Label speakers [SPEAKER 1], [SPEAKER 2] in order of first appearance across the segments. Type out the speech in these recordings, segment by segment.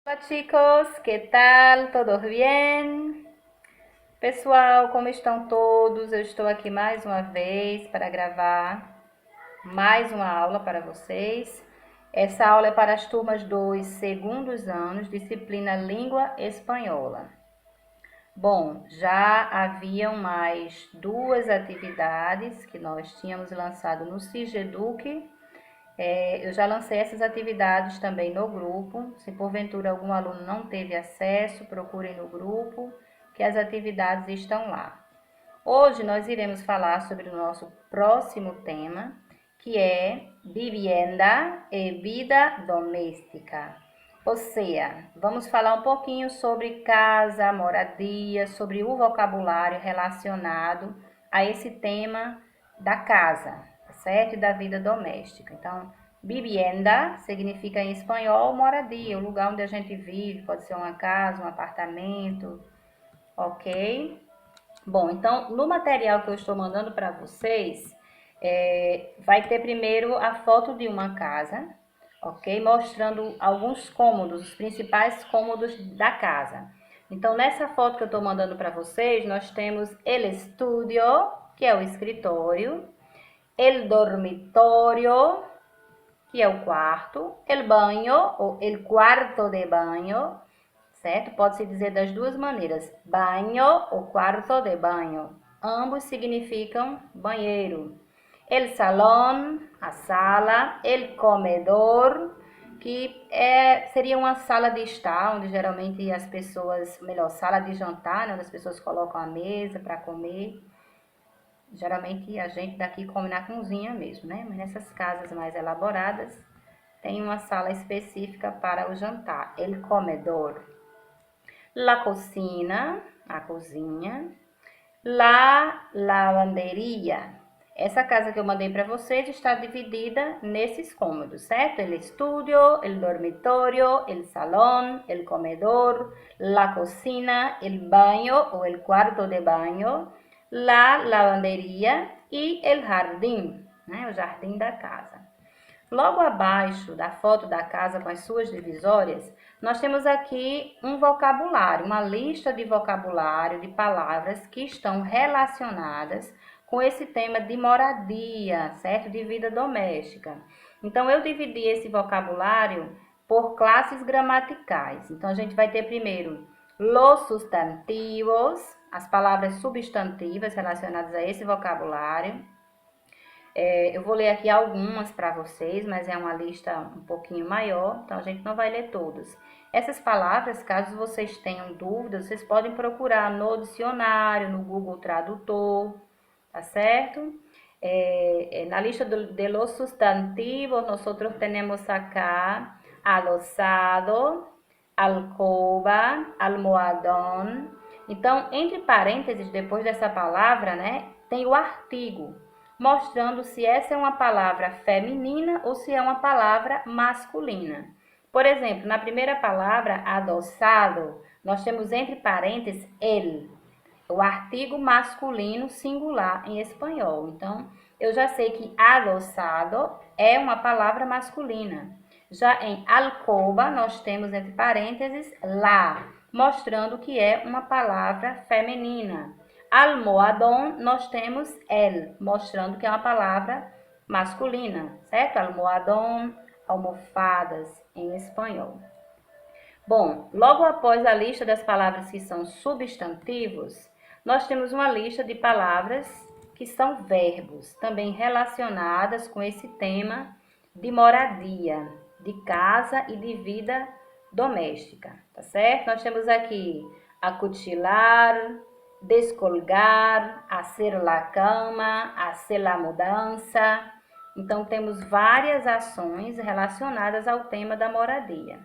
[SPEAKER 1] Olá, chicos, que tal? ¿Todos bien? Pessoal, como estão todos? Eu estou aqui mais uma vez para gravar mais uma aula para vocês. Essa aula é para as turmas 2, segundos anos, disciplina Língua Espanhola. Bom, já haviam mais duas atividades que nós tínhamos lançado no Sigeduc. Eu já lancei essas atividades também no grupo. Se porventura algum aluno não teve acesso, procurem no grupo, que as atividades estão lá. Hoje nós iremos falar sobre o nosso próximo tema, que é vivienda e vida doméstica. Ou seja, vamos falar um pouquinho sobre casa, moradia, sobre o vocabulário relacionado a esse tema da casa, certo? E da vida doméstica. Então, vivienda significa em espanhol moradia, o lugar onde a gente vive, pode ser uma casa, um apartamento, ok? Bom, então no material que eu estou mandando para vocês, vai ter primeiro a foto de uma casa, ok? Mostrando alguns cômodos, os principais cômodos da casa. Então nessa foto que eu estou mandando para vocês, nós temos el estudio, que é o escritório, el dormitorio, que é o quarto, el banho, ou el quarto de banho, certo? Pode-se dizer das duas maneiras, banho ou quarto de banho. Ambos significam banheiro. El salón, a sala, el comedor, que seria uma sala de estar, onde geralmente as pessoas, melhor, sala de jantar, né, onde as pessoas colocam a mesa para comer. Geralmente a gente daqui come na cozinha mesmo, né? Mas nessas casas mais elaboradas, tem uma sala específica para o jantar, el comedor. La cocina, a cozinha. La lavanderia. Essa casa que eu mandei para vocês está dividida nesses cômodos, certo? El estudio, el dormitorio, el salón, el comedor, la cocina, el baño ou el cuarto de baño, la lavanderia e el jardim, né? O jardim da casa. Logo abaixo da foto da casa com as suas divisórias, nós temos aqui um vocabulário, uma lista de vocabulário, de palavras que estão relacionadas com esse tema de moradia, certo? De vida doméstica. Então, eu dividi esse vocabulário por classes gramaticais. Então, a gente vai ter primeiro los substantivos, as palavras substantivas relacionadas a esse vocabulário. Eu vou ler aqui algumas para vocês, mas é uma lista um pouquinho maior, então a gente não vai ler todas. Essas palavras, caso vocês tenham dúvidas, vocês podem procurar no dicionário, no Google Tradutor, tá certo? Na lista de los sustantivos, nosotros tenemos acá adosado, alcova, almohadón. Então, entre parênteses, depois dessa palavra, né, tem o artigo, mostrando se essa é uma palavra feminina ou se é uma palavra masculina. Por exemplo, na primeira palavra, adoçado, nós temos entre parênteses el, o artigo masculino singular em espanhol. Então, eu já sei que adoçado é uma palavra masculina. Já em alcova, nós temos entre parênteses la, mostrando que é uma palavra feminina. Almohadón, nós temos el, mostrando que é uma palavra masculina, certo? Almohadón, almofadas em espanhol. Bom, logo após a lista das palavras que são substantivos, nós temos uma lista de palavras que são verbos, também relacionadas com esse tema de moradia, de casa e de vida doméstica, tá certo? Nós temos aqui acuchilar, descolgar, hacer la cama, hacer la mudança. Então, temos várias ações relacionadas ao tema da moradia.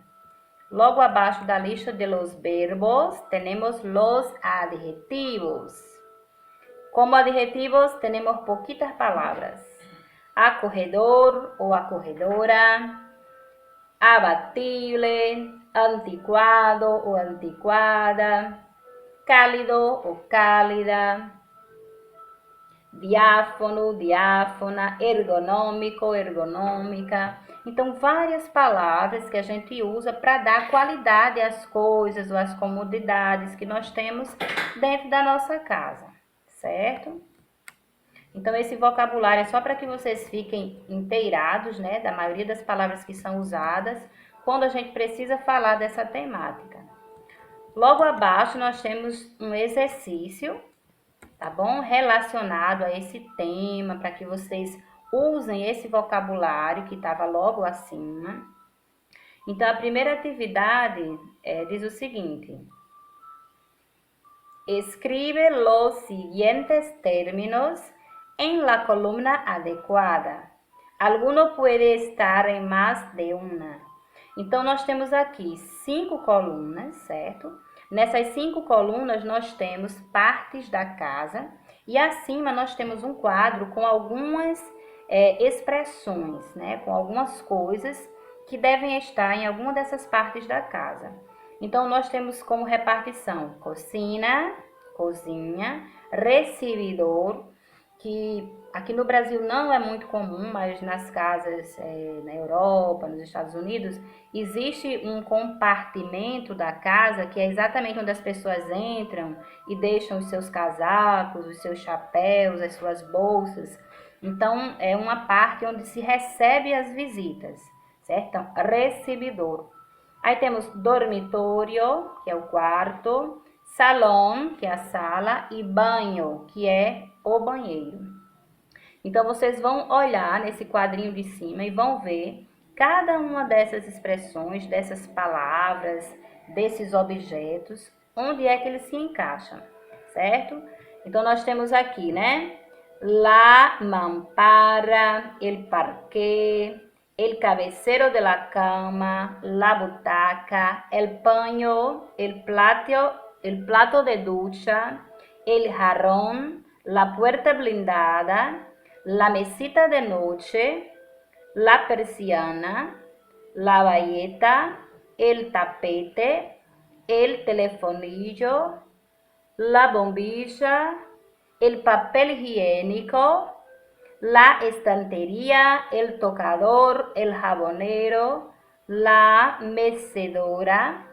[SPEAKER 1] Logo abaixo da lista de los verbos, temos los adjetivos. Como adjetivos, temos pouquitas palavras. Acorredor ou acorredora, abatible, antiquado ou antiquada, cálido ou cálida, diáfono, diáfona, ergonômico, ergonômica. Então, várias palavras que a gente usa para dar qualidade às coisas ou às comodidades que nós temos dentro da nossa casa, certo? Então, esse vocabulário é só para que vocês fiquem inteirados, né, da maioria das palavras que são usadas quando a gente precisa falar dessa temática. Logo abaixo, nós temos um exercício, tá bom? Relacionado a esse tema, para que vocês usem esse vocabulário que estava logo acima. Então, a primeira atividade diz o seguinte: escribe los siguientes términos en la columna adequada. Alguno puede estar en más de una. Então, nós temos aqui 5 colunas, certo? Nessas 5 colunas, nós temos partes da casa e acima nós temos um quadro com algumas expressões, né? Com algumas coisas que devem estar em alguma dessas partes da casa. Então, nós temos como repartição cocina, cozinha, recibidor, que aqui no Brasil não é muito comum, mas nas casas na Europa, nos Estados Unidos, existe um compartimento da casa que é exatamente onde as pessoas entram e deixam os seus casacos, os seus chapéus, as suas bolsas. Então, é uma parte onde se recebe as visitas, certo? Então, recibidor. Aí temos dormitório, que é o quarto, salão, que é a sala, e banho, que é o banheiro. Então, vocês vão olhar nesse quadrinho de cima e vão ver cada uma dessas expressões, dessas palavras, desses objetos, onde é que eles se encaixam, certo? Então, nós temos aqui, né? La mampara, el parqué, el cabecero de la cama, la butaca, el paño, el plato de ducha, el jarrón, la puerta blindada, la mesita de noche, la persiana, la bayeta, el tapete, el telefonillo, la bombilla, el papel higiénico, la estantería, el tocador, el jabonero, la mecedora,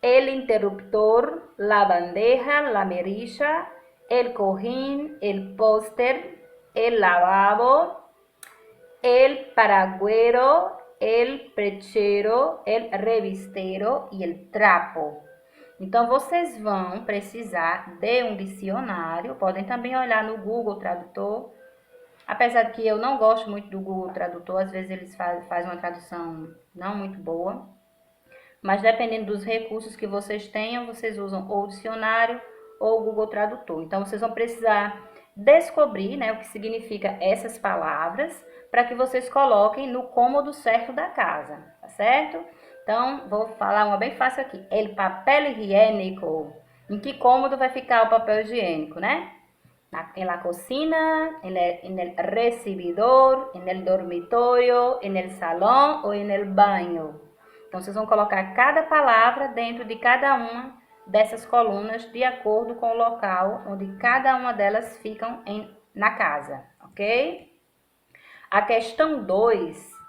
[SPEAKER 1] el interruptor, la bandeja, la merilla, el cojín, el póster, el lavabo, el paragüero, el perchero, el revistero e el trapo. Então, vocês vão precisar de um dicionário, podem também olhar no Google Tradutor, apesar de que eu não gosto muito do Google Tradutor, às vezes eles fazem uma tradução não muito boa, mas dependendo dos recursos que vocês tenham, vocês usam ou o dicionário ou o Google Tradutor. Então, vocês vão precisar descobrir, né, o que significa essas palavras para que vocês coloquem no cômodo certo da casa, tá certo? Então, vou falar uma bem fácil aqui. El papel higiénico. Em que cômodo vai ficar o papel higiênico, né? En la cocina, en el recibidor, en el dormitorio, en el salón ou en el baño. Então, vocês vão colocar cada palavra dentro de cada uma dessas colunas de acordo com o local onde cada uma delas ficam na casa, ok? A questão 2,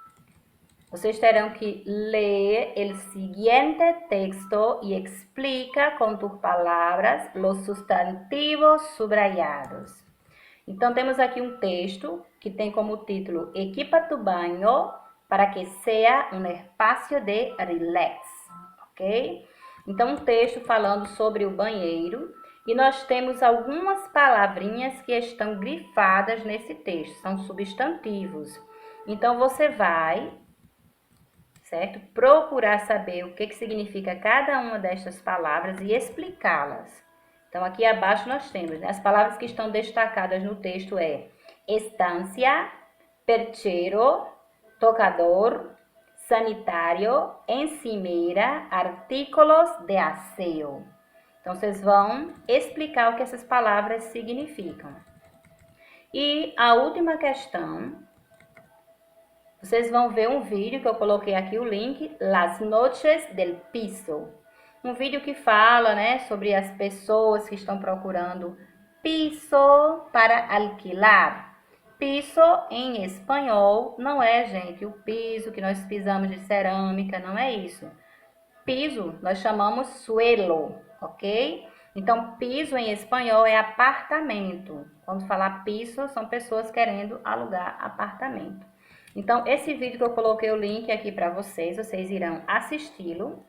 [SPEAKER 1] vocês terão que ler el siguiente texto e explica com tus palabras los sustantivos subrayados. Então, temos aqui um texto que tem como título Equipa tu baño para que seja um espaço de relax, ok? Então, um texto falando sobre o banheiro e nós temos algumas palavrinhas que estão grifadas nesse texto, são substantivos. Então, você vai, certo? Procurar saber o que significa cada uma destas palavras e explicá-las. Então, aqui abaixo nós temos, né, as palavras que estão destacadas no texto estancia, perchero, tocador, sanitário, encimeira, artículos de aseo. Então, vocês vão explicar o que essas palavras significam. E a última questão, vocês vão ver um vídeo que eu coloquei aqui o link, Las noches del piso. Um vídeo que fala, né, sobre as pessoas que estão procurando piso para alquilar. Piso em espanhol não é, gente, o piso que nós pisamos de cerâmica, não é isso. Piso nós chamamos suelo, ok? Então, piso em espanhol é apartamento. Quando falar piso, são pessoas querendo alugar apartamento. Então, esse vídeo que eu coloquei o link aqui para vocês irão assisti-lo.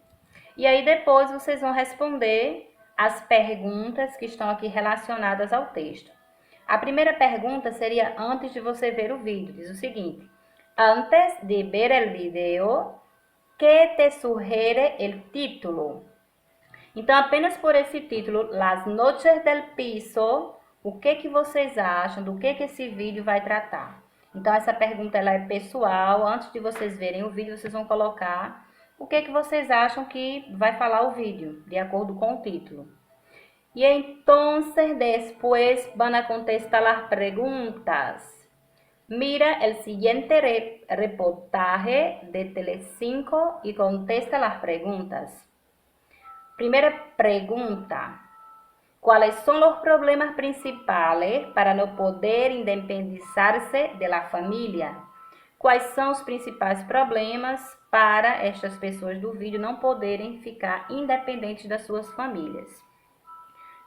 [SPEAKER 1] E aí depois vocês vão responder as perguntas que estão aqui relacionadas ao texto. A primeira pergunta seria antes de você ver o vídeo. Diz o seguinte: antes de ver el video, ¿qué te sugiere el título? Então, apenas por esse título, Las Noches del Piso, o que vocês acham do que esse vídeo vai tratar? Então, essa pergunta ela é pessoal. Antes de vocês verem o vídeo, vocês vão colocar o que vocês acham que vai falar o vídeo, de acordo com o título. E entonces, después van a contestar las preguntas. Mira el siguiente reportaje de Telecinco y contesta las preguntas. Primera pregunta: ¿cuáles son los problemas principales para no poder independizarse de la familia? Quais são os principais problemas para estas pessoas do vídeo não poderem ficar independentes das suas famílias?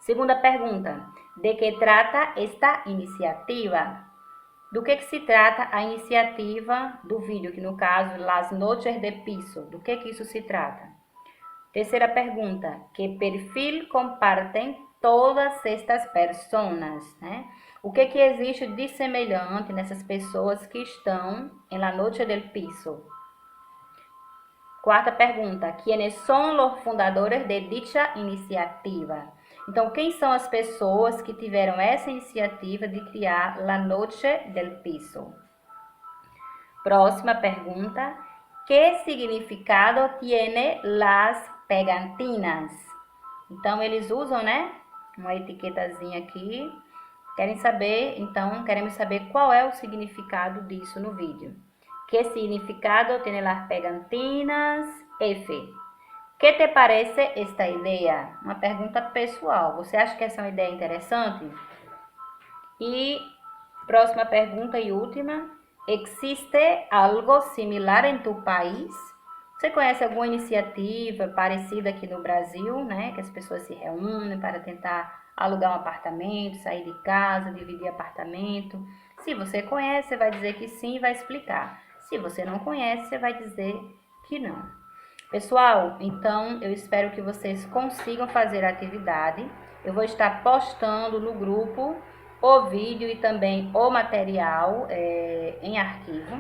[SPEAKER 1] Segunda pergunta: ¿de que trata esta iniciativa? Do que se trata a iniciativa do vídeo, que no caso, Las Noches de Piso, do que isso se trata? Terceira pergunta: que perfil compartem todas estas personas? Né? O que existe de semelhante nessas pessoas que estão em La Noche del Piso? Quarta pergunta: ¿quiénes son los fundadores de dicha iniciativa? Então, quem são as pessoas que tiveram essa iniciativa de criar La Noche del Piso? Próxima pergunta: ¿qué significado tiene las pegantinas? Então, eles usam, né, uma etiquetazinha aqui. Queremos saber qual é o significado disso no vídeo. ¿Qué significado tiene las pegantinas? F. ¿Qué te parece esta ideia? Uma pergunta pessoal. Você acha que essa é uma ideia interessante? E próxima pergunta e última: existe algo similar em tu país? Você conhece alguma iniciativa parecida aqui no Brasil, né? Que as pessoas se reúnem para tentar alugar um apartamento, sair de casa, dividir apartamento. Se você conhece, você vai dizer que sim e vai explicar. Se você não conhece, você vai dizer que não. Pessoal, então eu espero que vocês consigam fazer a atividade. Eu vou estar postando no grupo o vídeo e também o material em arquivo.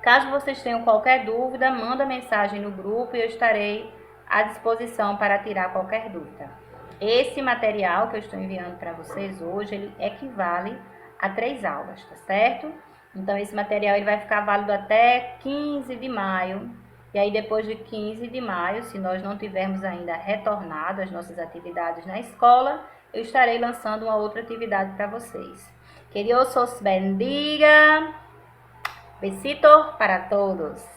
[SPEAKER 1] Caso vocês tenham qualquer dúvida, manda mensagem no grupo e eu estarei à disposição para tirar qualquer dúvida. Esse material que eu estou enviando para vocês hoje, ele equivale a 3 aulas, tá certo? Então, esse material ele vai ficar válido até 15 de maio. E aí, depois de 15 de maio, se nós não tivermos ainda retornado às nossas atividades na escola, eu estarei lançando uma outra atividade para vocês. Que Deus os bendiga. Besitos para todos.